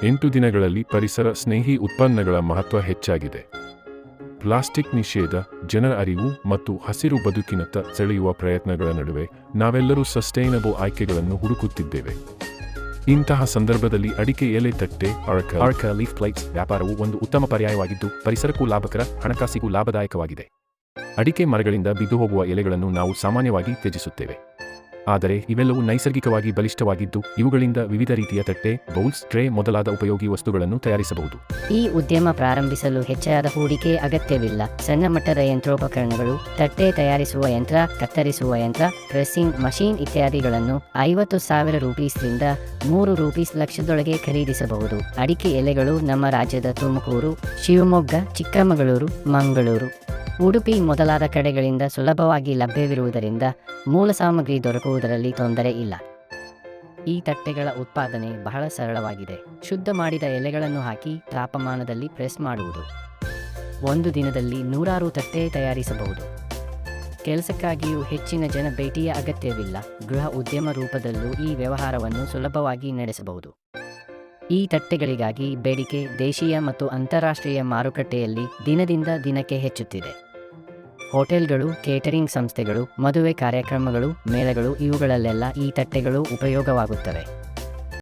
8 ದಿನಗಳಲ್ಲಿ ಪರಿಸರ ಸ್ನೇಹಿ ಉತ್ಪನ್ನಗಳ ಮಹತ್ವ ಹೆಚ್ಚಾಗಿದೆ. ಪ್ಲಾಸ್ಟಿಕ್ ನಿಷೇಧ, ಜನರ ಅರಿವು ಮತ್ತು ಹಸಿರು ಬದುಕಿನತ್ತ ಸೆಳೆಯುವ ಪ್ರಯತ್ನಗಳ ನಡುವೆ ನಾವೆಲ್ಲರೂ ಸಸ್ಟೈನಬಲ್ ಆಯ್ಕೆಗಳನ್ನು ಹುಡುಕುತ್ತಿದ್ದೇವೆ. ಇಂತಹ ಸಂದರ್ಭದಲ್ಲಿ ಅಡಿಕೆ ಎಲೆ ತಟ್ಟೆ ಅರ್ಕ ಲೀಫ್ ಪ್ಲೇಟ್ಸ್ ವ್ಯಾಪಾರವು ಒಂದು ಉತ್ತಮ ಪರ್ಯಾಯವಾಗಿದ್ದು, ಪರಿಸರಕ್ಕೂ ಲಾಭಕರ, ಹಣಕಾಸಿಗೂ ಲಾಭದಾಯಕವಾಗಿದೆ. ಅಡಿಕೆ ಮರಗಳಿಂದ ಬಿದ್ದುಹೋಗುವ ಎಲೆಗಳನ್ನು ನಾವು ಸಾಮಾನ್ಯವಾಗಿ ತ್ಯಜಿಸುತ್ತೇವೆ. ಆದರೆ ಇವೆಲ್ಲವೂ ನೈಸರ್ಗಿಕವಾಗಿ ಬಲಿಷ್ಠವಾಗಿದ್ದು, ಇವುಗಳಿಂದ ವಿವಿಧ ರೀತಿಯ ತಟ್ಟೆ, ಬೌಲ್ಸ್, ಟ್ರೇ ಮೊದಲಾದ ಉಪಯೋಗಿ ವಸ್ತುಗಳನ್ನು ತಯಾರಿಸಬಹುದು. ಈ ಉದ್ಯಮ ಪ್ರಾರಂಭಿಸಲು ಹೆಚ್ಚಾದ ಹೂಡಿಕೆ ಅಗತ್ಯವಿಲ್ಲ. ಸಣ್ಣ ಮಟ್ಟದ ಯಂತ್ರೋಪಕರಣಗಳು, ತಟ್ಟೆ ತಯಾರಿಸುವ ಯಂತ್ರ, ಕತ್ತರಿಸುವ ಯಂತ್ರ, ಪ್ರೆಸ್ಸಿಂಗ್ ಮಷೀನ್ ಇತ್ಯಾದಿಗಳನ್ನು 50,000 ರೂಪೀಸ್ರಿಂದ 100 ರೂಪೀಸ್ ಲಕ್ಷದೊಳಗೆ ಖರೀದಿಸಬಹುದು. ಅಡಿಕೆ ಎಲೆಗಳು ನಮ್ಮ ರಾಜ್ಯದ ತುಮಕೂರು, ಶಿವಮೊಗ್ಗ, ಚಿಕ್ಕಮಗಳೂರು, ಮಂಗಳೂರು, ಉಡುಪಿ ಮೊದಲಾದ ಕಡೆಗಳಿಂದ ಸುಲಭವಾಗಿ ಲಭ್ಯವಿರುವುದರಿಂದ ಮೂಲ ಸಾಮಗ್ರಿ ದೊರಕುವುದರಲ್ಲಿ ತೊಂದರೆ ಇಲ್ಲ. ಈ ತಟ್ಟೆಗಳ ಉತ್ಪಾದನೆ ಬಹಳ ಸರಳವಾಗಿದೆ. ಶುದ್ಧ ಮಾಡಿದ ಎಲೆಗಳನ್ನು ಹಾಕಿ ತಾಪಮಾನದಲ್ಲಿ ಪ್ರೆಸ್ ಮಾಡುವುದು. ಒಂದು ದಿನದಲ್ಲಿ 100 ತಟ್ಟೆ ತಯಾರಿಸಬಹುದು. ಕೆಲಸಕ್ಕಾಗಿಯೂ ಹೆಚ್ಚಿನ ಜನ ಭೇಟಿಯ ಅಗತ್ಯವಿಲ್ಲ. ಗೃಹ ಉದ್ಯಮ ರೂಪದಲ್ಲೂ ಈ ವ್ಯವಹಾರವನ್ನು ಸುಲಭವಾಗಿ ನಡೆಸಬಹುದು. ಈ ತಟ್ಟೆಗಳಿಗಾಗಿ ಬೇಡಿಕೆ ದೇಶೀಯ ಮತ್ತು ಅಂತಾರಾಷ್ಟ್ರೀಯ ಮಾರುಕಟ್ಟೆಯಲ್ಲಿ ದಿನದಿಂದ ದಿನಕ್ಕೆ ಹೆಚ್ಚುತ್ತಿದೆ. ಹೋಟೆಲ್ಗಳು, ಕೇಟರಿಂಗ್ ಸಂಸ್ಥೆಗಳು, ಮದುವೆ ಕಾರ್ಯಕ್ರಮಗಳು, ಮೇಳಗಳು ಇವುಗಳಲ್ಲೆಲ್ಲ ಈ ತಟ್ಟೆಗಳು ಉಪಯೋಗವಾಗುತ್ತವೆ.